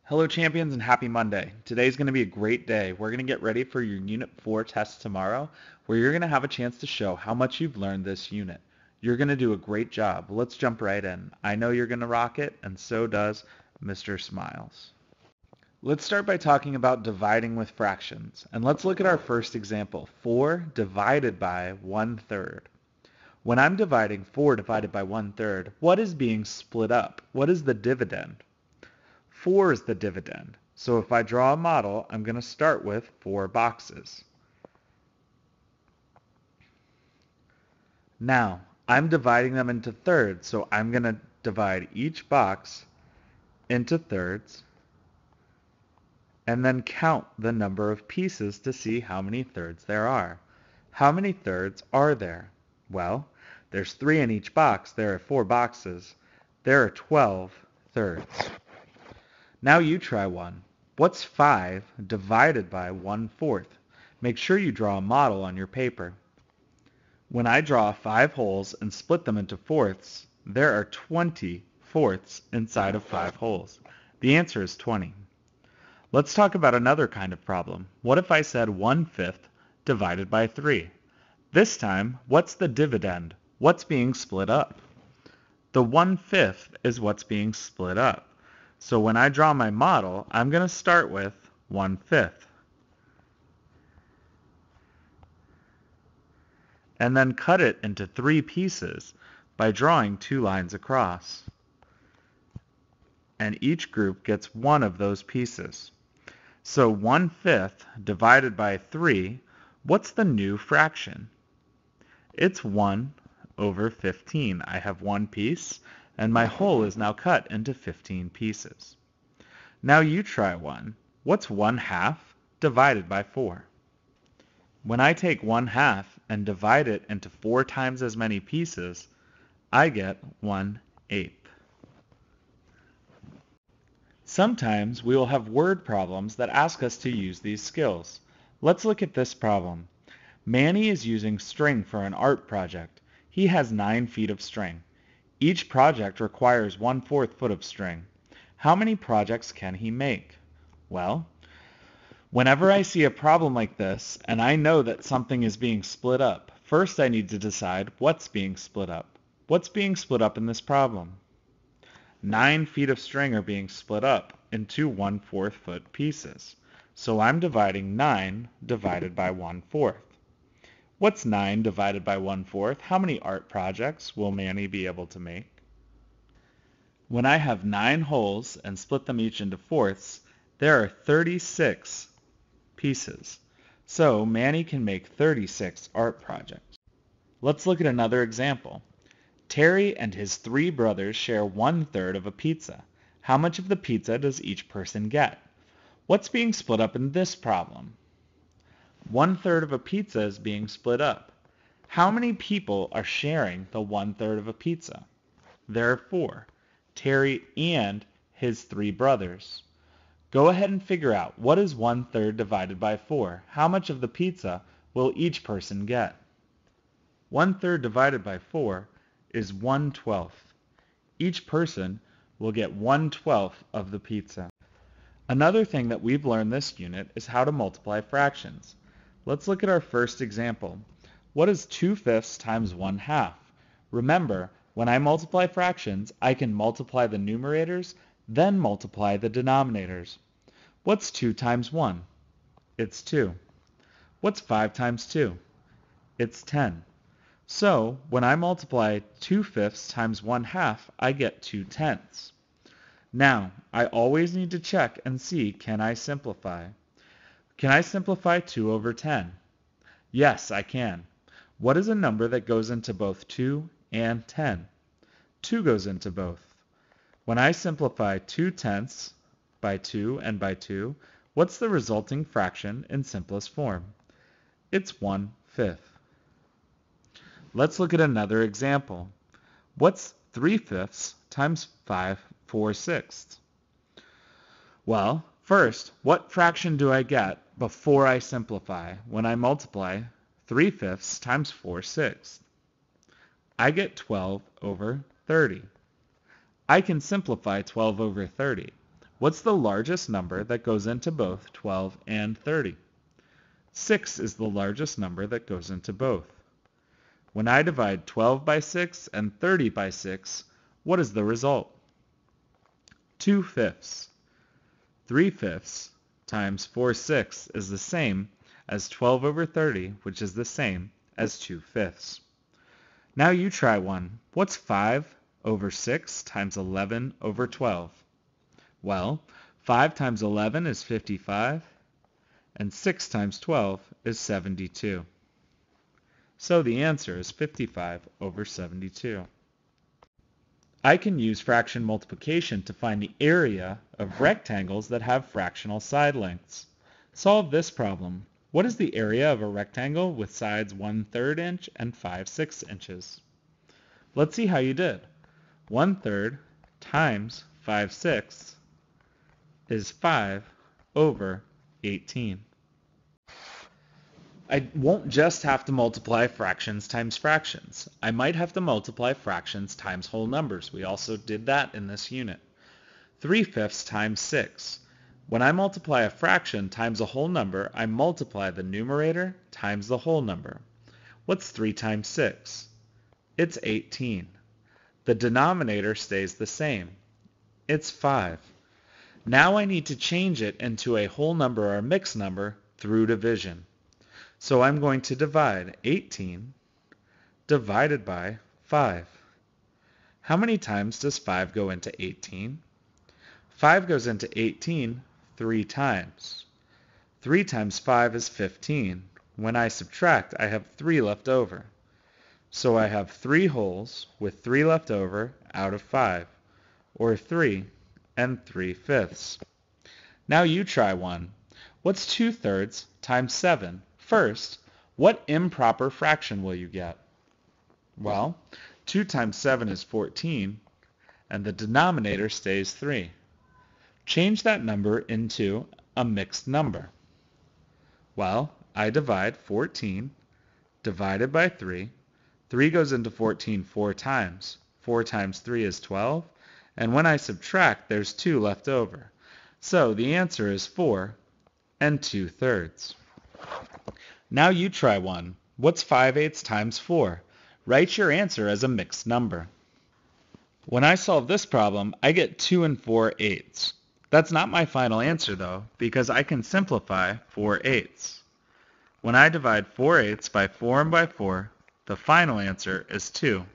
Hello champions and happy Monday. Today's going to be a great day. We're going to get ready for your Unit 4 test tomorrow where you're going to have a chance to show how much you've learned this unit. You're going to do a great job. Let's jump right in. I know you're going to rock it and so does Mr. Smiles. Let's start by talking about dividing with fractions. And let's look at our first example, 4 divided by 1/3. When I'm dividing 4 divided by 1/3, what is being split up? What is the dividend? 4 is the dividend. So if I draw a model, I'm going to start with 4 boxes. Now, I'm dividing them into thirds, so I'm going to divide each box into thirds and then count the number of pieces to see how many thirds there are. How many thirds are there? Well, there's 3 in each box. There are 4 boxes. There are 12 thirds. Now you try one. What's 5 divided by 1/4? Make sure you draw a model on your paper. When I draw 5 holes and split them into fourths, there are 20 fourths inside of 5 holes. The answer is 20. Let's talk about another kind of problem. What if I said 1/5 divided by 3? This time, what's the dividend? What's being split up? The 1/5 is what's being split up. So when I draw my model, I'm going to start with 1/5. And then cut it into 3 pieces by drawing 2 lines across. And each group gets one of those pieces. So 1/5 divided by 3, what's the new fraction? It's 1/15. I have 1 piece, and my whole is now cut into 15 pieces. Now you try one. What's 1/2 divided by 4? When I take 1/2 and divide it into 4 times as many pieces, I get 1/8. Sometimes we will have word problems that ask us to use these skills. Let's look at this problem. Manny is using string for an art project. He has 9 feet of string. Each project requires 1/4 foot of string. How many projects can he make? Well, whenever I see a problem like this and I know that something is being split up, first I need to decide what's being split up. What's being split up in this problem? 9 feet of string are being split up into 1/4 foot pieces. So I'm dividing 9 divided by 1/4. What's 9 divided by 1/4? How many art projects will Manny be able to make? When I have 9 holes and split them each into fourths, there are 36 pieces. So Manny can make 36 art projects. Let's look at another example. Terry and his 3 brothers share 1/3 of a pizza. How much of the pizza does each person get? What's being split up in this problem? 1/3 of a pizza is being split up. How many people are sharing the 1/3 of a pizza? There are 4. Terry and his 3 brothers. Go ahead and figure out what is 1/3 divided by 4. How much of the pizza will each person get? 1/3 divided by 4 is 1/12. Each person will get 1/12 of the pizza. Another thing that we've learned this unit is how to multiply fractions. Let's look at our first example. What is 2/5 times 1/2? Remember, when I multiply fractions, I can multiply the numerators, then multiply the denominators. What's 2 times 1? It's 2. What's 5 times 2? It's 10. So, when I multiply 2/5 times 1/2, I get 2/10. Now, I always need to check and see, can I simplify? Can I simplify 2 over 10? Yes, I can. What is a number that goes into both 2 and 10? 2 goes into both. When I simplify 2/10 by 2 and by 2, what's the resulting fraction in simplest form? It's 1/5. Let's look at another example. What's 3/5 times 5/4? Well, first, what fraction do I get before I simplify when I multiply 3/5 times 4/6? I get 12 over 30. I can simplify 12 over 30. What's the largest number that goes into both 12 and 30? 6 is the largest number that goes into both. When I divide 12 by 6 and 30 by 6, what is the result? 2/5. 3/5 times 4/6 is the same as 12 over 30, which is the same as 2/5. Now you try one. What's 5 over 6 times 11 over 12? Well, 5 times 11 is 55, and 6 times 12 is 72. So the answer is 55 over 72. I can use fraction multiplication to find the area of rectangles that have fractional side lengths. Solve this problem. What is the area of a rectangle with sides 1/3 inch and 5/6 inches? Let's see how you did. 1/3 times 5/6 is 5 over 18. I won't just have to multiply fractions times fractions. I might have to multiply fractions times whole numbers. We also did that in this unit. 3/5 times 6. When I multiply a fraction times a whole number, I multiply the numerator times the whole number. What's 3 times 6? It's 18. The denominator stays the same. It's 5. Now I need to change it into a whole number or a mixed number through division. So I'm going to divide 18 divided by 5. How many times does 5 go into 18? 5 goes into 18 3 times. 3 times 5 is 15. When I subtract, I have 3 left over. So I have 3 wholes with 3 left over out of 5, or 3 3/5. Now you try one. What's 2/3 times 7? First, what improper fraction will you get? Well, 2 times 7 is 14, and the denominator stays 3. Change that number into a mixed number. Well, I divide 14 divided by 3. 3 goes into 14 4 times. 4 times 3 is 12, and when I subtract, there's 2 left over. So the answer is 4 2/3. Now you try one. What's 5/8 times 4? Write your answer as a mixed number. When I solve this problem, I get 2 4/8. That's not my final answer though, because I can simplify 4/8. When I divide 4/8 by 4 and by 4, the final answer is 2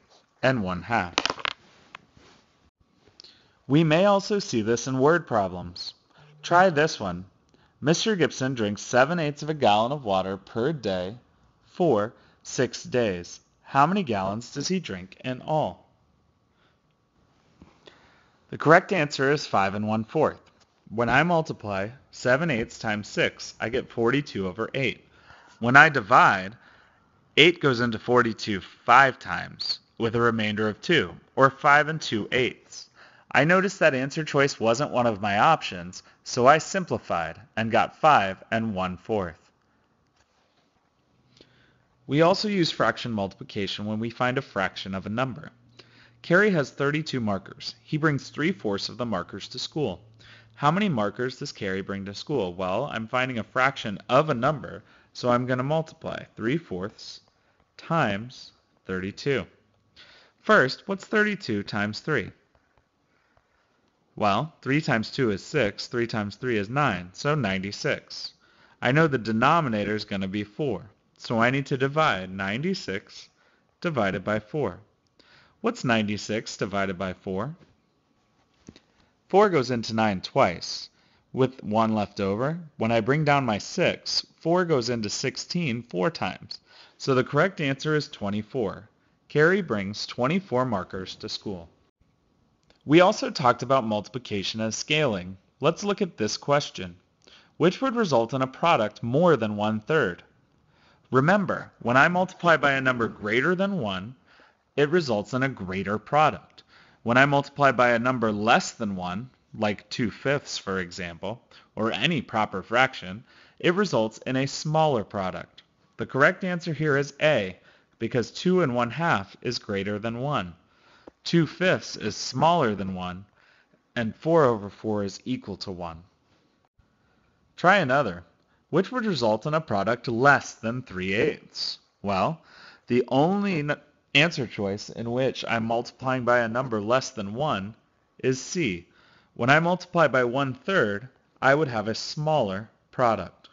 1/2. We may also see this in word problems. Try this one. Mr. Gibson drinks 7/8 of a gallon of water per day for 6 days. How many gallons does he drink in all? The correct answer is 5 1/4. When I multiply 7/8 times 6, I get 42 over 8. When I divide, 8 goes into 42 5 times, with a remainder of 2, or 5 2/8. I noticed that answer choice wasn't one of my options, so I simplified and got 5 1/4. We also use fraction multiplication when we find a fraction of a number. Carrie has 32 markers. He brings 3/4 of the markers to school. How many markers does Carrie bring to school? Well, I'm finding a fraction of a number, so I'm going to multiply 3/4 times 32. First, what's 32 times 3? Well, 3 times 2 is 6, 3 times 3 is 9, so 96. I know the denominator is going to be 4, so I need to divide 96 divided by 4. What's 96 divided by 4? 4 goes into 9 twice, with 1 left over. When I bring down my 6, 4 goes into 16 4 times, so the correct answer is 24. Carrie brings 24 markers to school. We also talked about multiplication as scaling. Let's look at this question. Which would result in a product more than 1/3? Remember, when I multiply by a number greater than 1, it results in a greater product. When I multiply by a number less than 1, like 2/5 for example, or any proper fraction, it results in a smaller product. The correct answer here is A, because 2 1/2 is greater than 1. 2/5 is smaller than 1, and 4 over 4 is equal to 1. Try another. Which would result in a product less than 3/8? Well, the only answer choice in which I'm multiplying by a number less than 1 is C. When I multiply by 1/3, I would have a smaller product.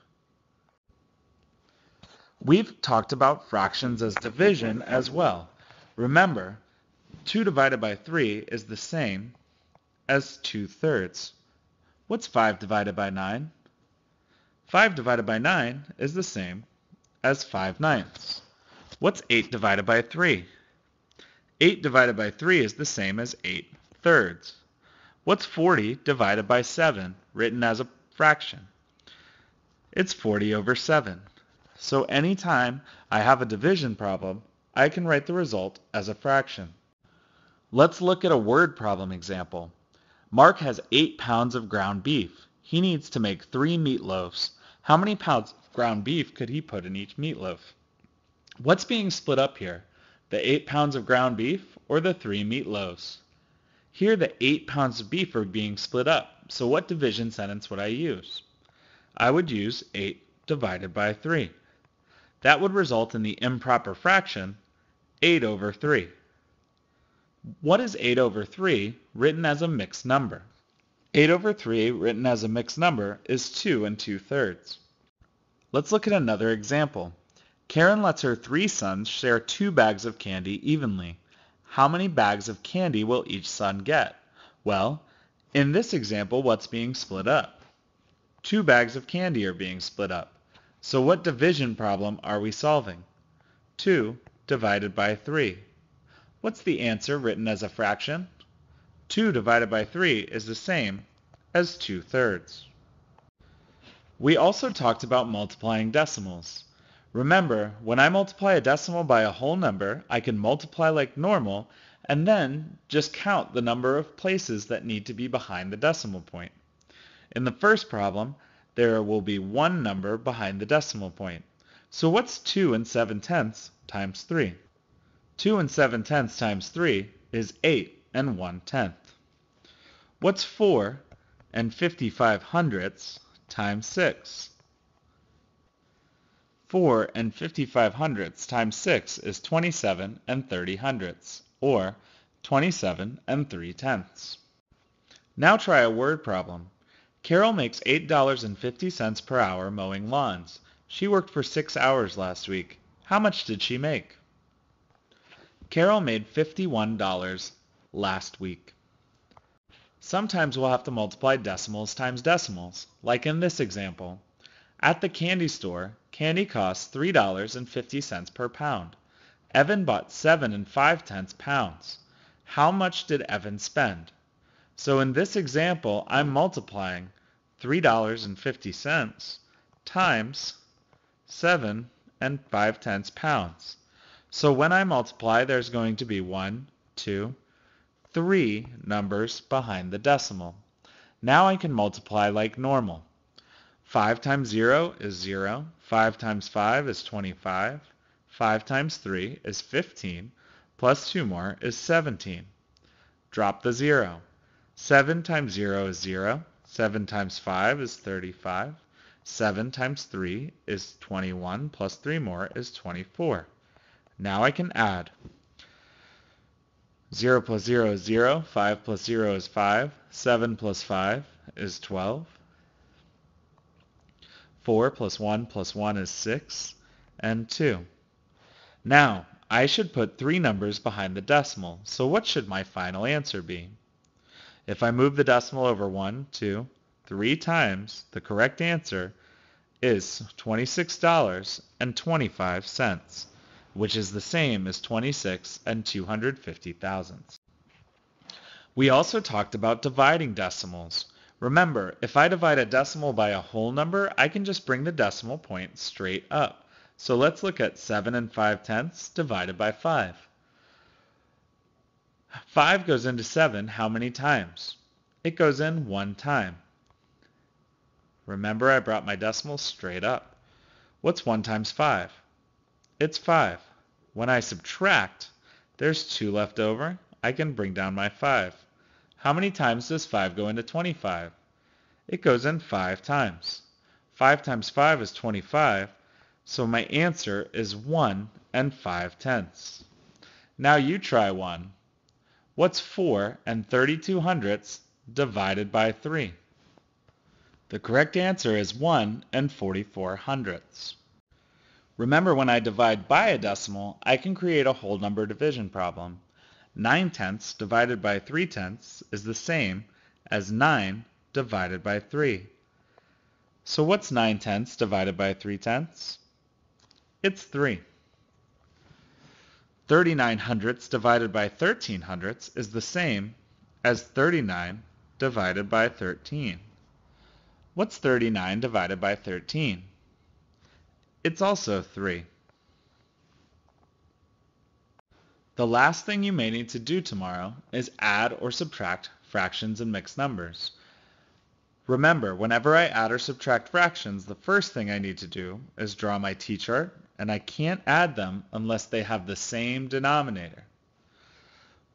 We've talked about fractions as division as well. Remember, 2 divided by 3 is the same as 2/3. What's 5 divided by 9? 5 divided by 9 is the same as 5/9. What's 8 divided by 3? 8 divided by 3 is the same as 8/3. What's 40 divided by 7, written as a fraction? It's 40 over 7. So anytime I have a division problem, I can write the result as a fraction. Let's look at a word problem example. Mark has 8 pounds of ground beef. He needs to make 3 meatloaves. How many pounds of ground beef could he put in each meatloaf? What's being split up here? The 8 pounds of ground beef or the 3 meatloaves? Here the 8 pounds of beef are being split up. So what division sentence would I use? I would use 8 divided by 3. That would result in the improper fraction 8 over 3. What is 8 over 3 written as a mixed number? 8 over 3 written as a mixed number is 2 2/3. Let's look at another example. Karen lets her 3 sons share 2 bags of candy evenly. How many bags of candy will each son get? Well, in this example, what's being split up? 2 bags of candy are being split up. So what division problem are we solving? 2 divided by 3. What's the answer written as a fraction? 2 divided by 3 is the same as 2/3. We also talked about multiplying decimals. Remember, when I multiply a decimal by a whole number, I can multiply like normal and then just count the number of places that need to be behind the decimal point. In the first problem, there will be one number behind the decimal point. So what's 2 7/10 times 3? 2 7/10 times 3 is 8 1/10. What's 4 55/100 times 6? 4 55/100 times 6 is 27 30/100, or 27 3/10. Now try a word problem. Carol makes $8.50 per hour mowing lawns. She worked for 6 hours last week. How much did she make? Carol made $51 last week. Sometimes we'll have to multiply decimals times decimals, like in this example. At the candy store, candy costs $3.50 per pound. Evan bought 7 5/10 pounds. How much did Evan spend? So in this example, I'm multiplying $3.50 times 7 5/10 pounds. So when I multiply, there's going to be 1, 2, 3 numbers behind the decimal. Now I can multiply like normal. 5 times 0 is 0. 5 times 5 is 25. 5 times 3 is 15. Plus 2 more is 17. Drop the 0. 7 times 0 is 0. 7 times 5 is 35. 7 times 3 is 21. Plus 3 more is 24. Now I can add. 0 plus 0 is 0. 5 plus 0 is 5. 7 plus 5 is 12. 4 plus 1 is 6. And 2. Now, I should put 3 numbers behind the decimal. So what should my final answer be? If I move the decimal over 1, 2, 3 times, the correct answer is $26.25, which is the same as 26 250,000. We also talked about dividing decimals. Remember, if I divide a decimal by a whole number, I can just bring the decimal point straight up. So let's look at 7 5/10 divided by 5. 5 goes into 7 how many times? It goes in 1 time. Remember, I brought my decimal straight up. What's 1 times 5? It's 5. When I subtract, there's 2 left over. I can bring down my 5. How many times does 5 go into 25? It goes in 5 times. 5 times 5 is 25, so my answer is 1 and 5/10. Now you try one. What's 4 and 32 hundredths divided by 3? The correct answer is 1 and 44 hundredths. Remember, when I divide by a decimal, I can create a whole number division problem. 9/10 divided by 3/10 is the same as 9 divided by 3. So what's 9/10 divided by 3/10? It's 3. 39 hundredths divided by 13 hundredths is the same as 39 divided by 13. What's 39 divided by 13? It's also 3. The last thing you may need to do tomorrow is add or subtract fractions and mixed numbers. Remember, whenever I add or subtract fractions, the first thing I need to do is draw my t-chart, and I can't add them unless they have the same denominator.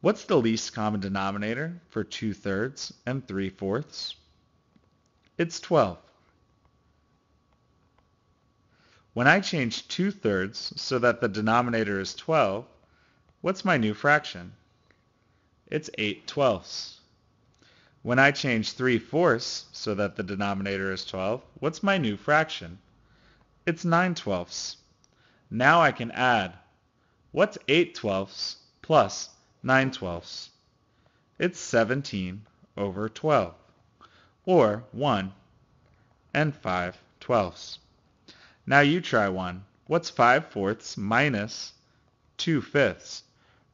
What's the least common denominator for 2/3 and 3/4? It's 12. When I change 2/3 so that the denominator is 12, what's my new fraction? It's 8/12. When I change 3/4 so that the denominator is 12, what's my new fraction? It's 9/12. Now I can add. What's 8/12 plus 9/12? It's 17/12, or 1 and 5/12. Now you try one. What's 5/4 minus 2/5?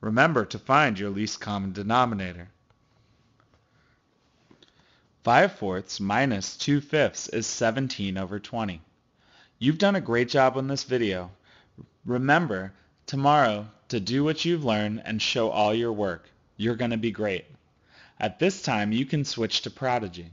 Remember to find your least common denominator. 5/4 minus 2/5 is 17/20. You've done a great job on this video. Remember tomorrow to do what you've learned and show all your work. You're going to be great. At this time, you can switch to Prodigy.